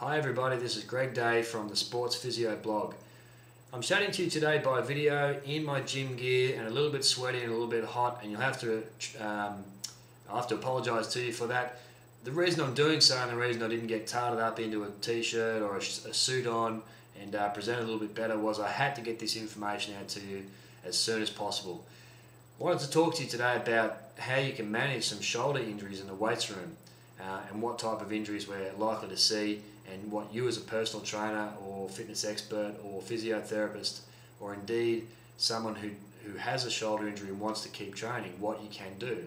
Hi everybody, this is Greg Day from the Sports Physio blog. I'm chatting to you today by video in my gym gear and a little bit sweaty and a little bit hot, and I'll have to apologise to you for that. The reason I'm doing so and the reason I didn't get tarted up into a t-shirt or a suit on and present a little bit better was I had to get this information out to you as soon as possible. I wanted to talk to you today about how you can manage some shoulder injuries in the weights room and what type of injuries we're likely to see, and what you as a personal trainer or fitness expert or physiotherapist, or indeed someone who has a shoulder injury and wants to keep training, what you can do.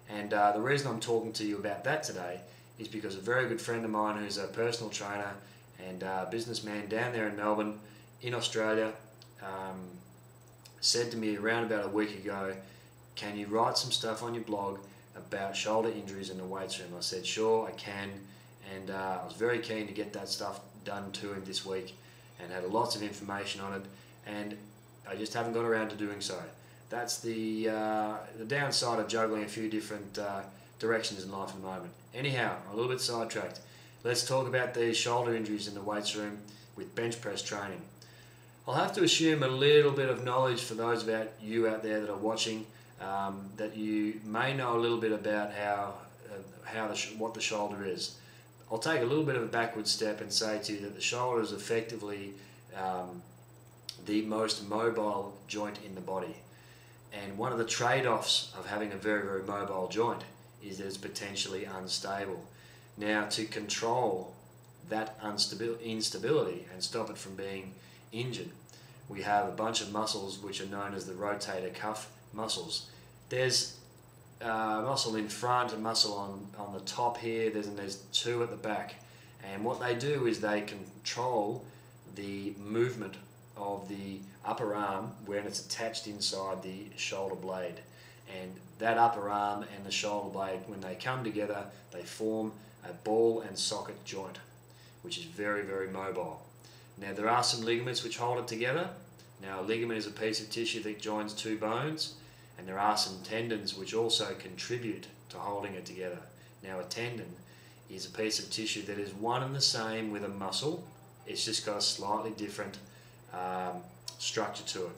And the reason I'm talking to you about that today is because a very good friend of mine who's a personal trainer and businessman down there in Melbourne in Australia said to me around about a week ago, "Can you write some stuff on your blog about shoulder injuries in the weights room?" I said, "Sure, I can." And I was very keen to get that stuff done to him this week and had lots of information on it, and I just haven't got around to doing so. That's the downside of juggling a few different directions in life at the moment. Anyhow, I'm a little bit sidetracked. Let's talk about these shoulder injuries in the weights room with bench press training. I'll have to assume a little bit of knowledge for those of you out there that are watching, that you may know a little bit about what the shoulder is. I'll take a little bit of a backward step and say to you that the shoulder is effectively the most mobile joint in the body. And one of the trade-offs of having a very, very mobile joint is that it's potentially unstable. Now, to control that instability and stop it from being injured, we have a bunch of muscles which are known as the rotator cuff muscles. There's muscle in front, a muscle on the top here, there's two at the back, and what they do is they control the movement of the upper arm when it's attached inside the shoulder blade, and that upper arm and the shoulder blade, when they come together, they form a ball and socket joint, which is very, very mobile. Now, there are some ligaments which hold it together. Now, a ligament is a piece of tissue that joins two bones, and there are some tendons which also contribute to holding it together. Now, a tendon is a piece of tissue that is one and the same with a muscle. It's just got a slightly different structure to it.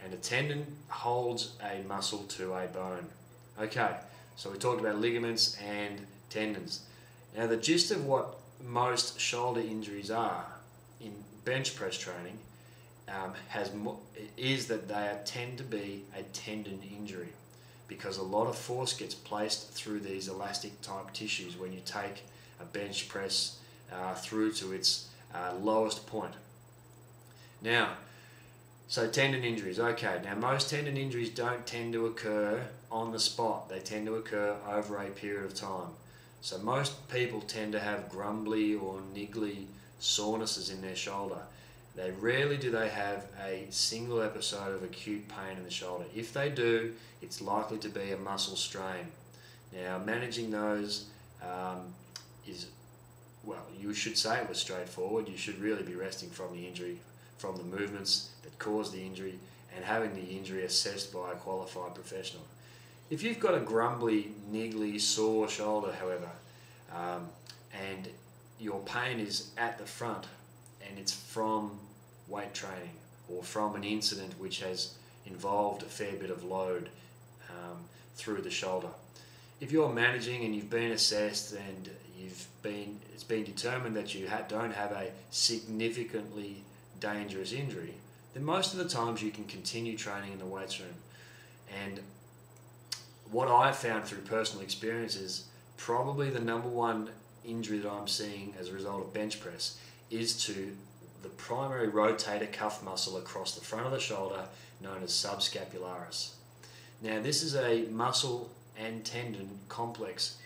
And a tendon holds a muscle to a bone. Okay, so we talked about ligaments and tendons. Now, the gist of what most shoulder injuries are in bench press training is that they tend to be a tendon injury, because a lot of force gets placed through these elastic type tissues when you take a bench press through to its lowest point. Now, so tendon injuries, okay. Now, most tendon injuries don't tend to occur on the spot. They tend to occur over a period of time. So most people tend to have grumbly or niggly sorenesses in their shoulder. They rarely do they have a single episode of acute pain in the shoulder. If they do, it's likely to be a muscle strain. Now, managing those you should say it was straightforward. You should really be resting from the injury, from the movements that caused the injury, and having the injury assessed by a qualified professional. If you've got a grumbly, niggly, sore shoulder, however, and your pain is at the front, and it's from weight training or from an incident which has involved a fair bit of load through the shoulder. If you're managing and you've been assessed and it's been determined that you don't have a significantly dangerous injury, then most of the times you can continue training in the weights room. And what I've found through personal experience is probably the number one injury that I'm seeing as a result of bench press is to the primary rotator cuff muscle across the front of the shoulder, known as subscapularis. Now, this is a muscle and tendon complex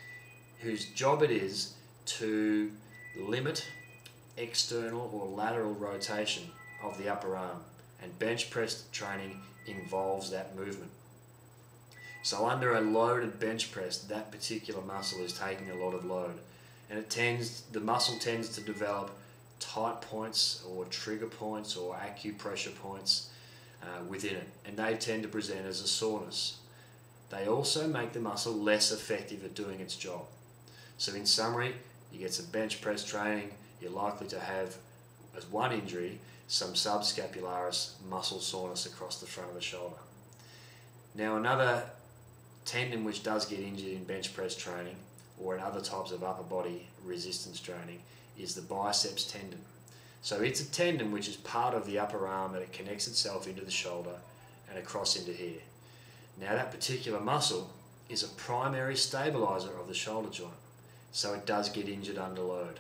whose job it is to limit external or lateral rotation of the upper arm, and bench press training involves that movement. So under a loaded bench press, that particular muscle is taking a lot of load, and the muscle tends to develop tight points or trigger points or acupressure points within it, and they tend to present as a soreness. They also make the muscle less effective at doing its job. So in summary, you get some bench press training, you're likely to have, as one injury, some subscapularis muscle soreness across the front of the shoulder. Now, another tendon which does get injured in bench press training or in other types of upper body resistance training is the biceps tendon. So it's a tendon which is part of the upper arm, and it connects itself into the shoulder and across into here. Now, that particular muscle is a primary stabilizer of the shoulder joint, so it does get injured under load.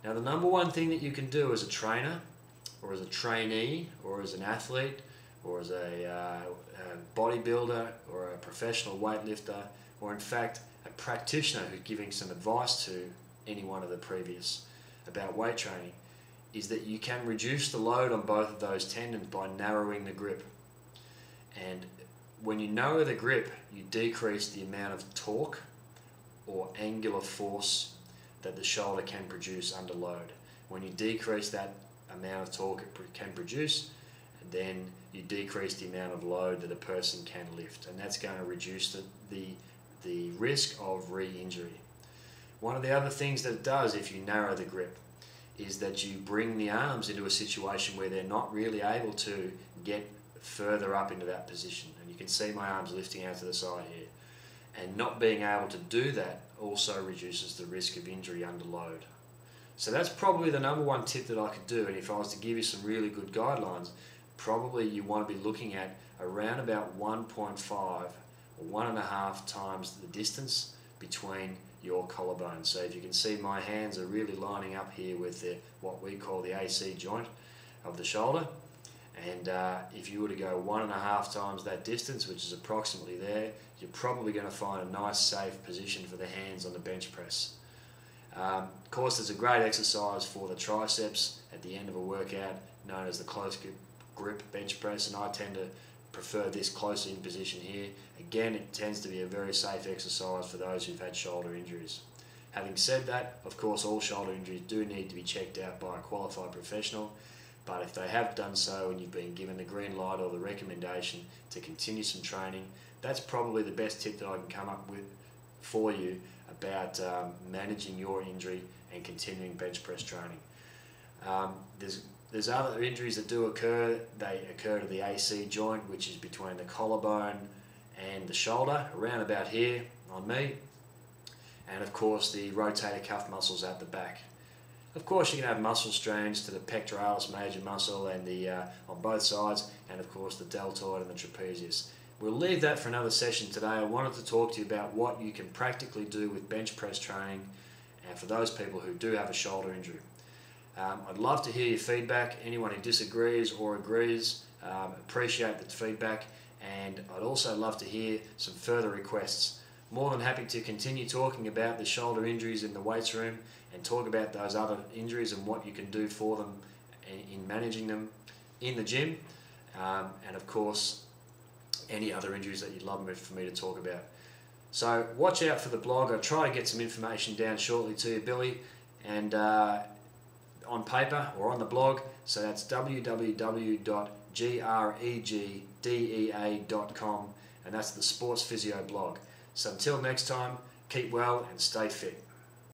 Now, the number one thing that you can do as a trainer or as a trainee or as an athlete or as a bodybuilder or a professional weightlifter, or in fact a practitioner who's giving some advice to any one of the previous about weight training, is that you can reduce the load on both of those tendons by narrowing the grip. And when you narrow the grip, you decrease the amount of torque or angular force that the shoulder can produce under load. When you decrease that amount of torque it can produce, then you decrease the amount of load that a person can lift, and that's going to reduce the risk of re-injury. One of the other things that it does if you narrow the grip is that you bring the arms into a situation where they're not really able to get further up into that position. And you can see my arms lifting out to the side here. And not being able to do that also reduces the risk of injury under load. So that's probably the number one tip that I could do. And if I was to give you some really good guidelines, probably you want to be looking at around about 1.5 or 1.5 times the distance between your collarbones. So if you can see, my hands are really lining up here with what we call the AC joint of the shoulder. And if you were to go 1.5 times that distance, which is approximately there, you're probably going to find a nice safe position for the hands on the bench press. Of course, there's a great exercise for the triceps at the end of a workout known as the close grip bench press, and I tend to prefer this closer in position here. Again, it tends to be a very safe exercise for those who've had shoulder injuries. Having said that, of course, all shoulder injuries do need to be checked out by a qualified professional, but if they have done so and you've been given the green light or the recommendation to continue some training, that's probably the best tip that I can come up with for you about managing your injury and continuing bench press training. There's other injuries that do occur. They occur to the AC joint, which is between the collarbone and the shoulder, around about here on me. And of course the rotator cuff muscles at the back. Of course you can have muscle strains to the pectoralis major muscle and on both sides, and of course the deltoid and the trapezius. We'll leave that for another session today. I wanted to talk to you about what you can practically do with bench press training, and for those people who do have a shoulder injury. I'd love to hear your feedback. Anyone who disagrees or agrees, appreciate the feedback, and I'd also love to hear some further requests. More than happy to continue talking about the shoulder injuries in the weights room and talk about those other injuries and what you can do for them in managing them in the gym, and of course any other injuries that you'd love for me to talk about. So watch out for the blog. I'll try to get some information down shortly to you, Billy, and on paper or on the blog. So that's www.gregdea.com, and that's the Sports Physio blog. So until next time, keep well and stay fit.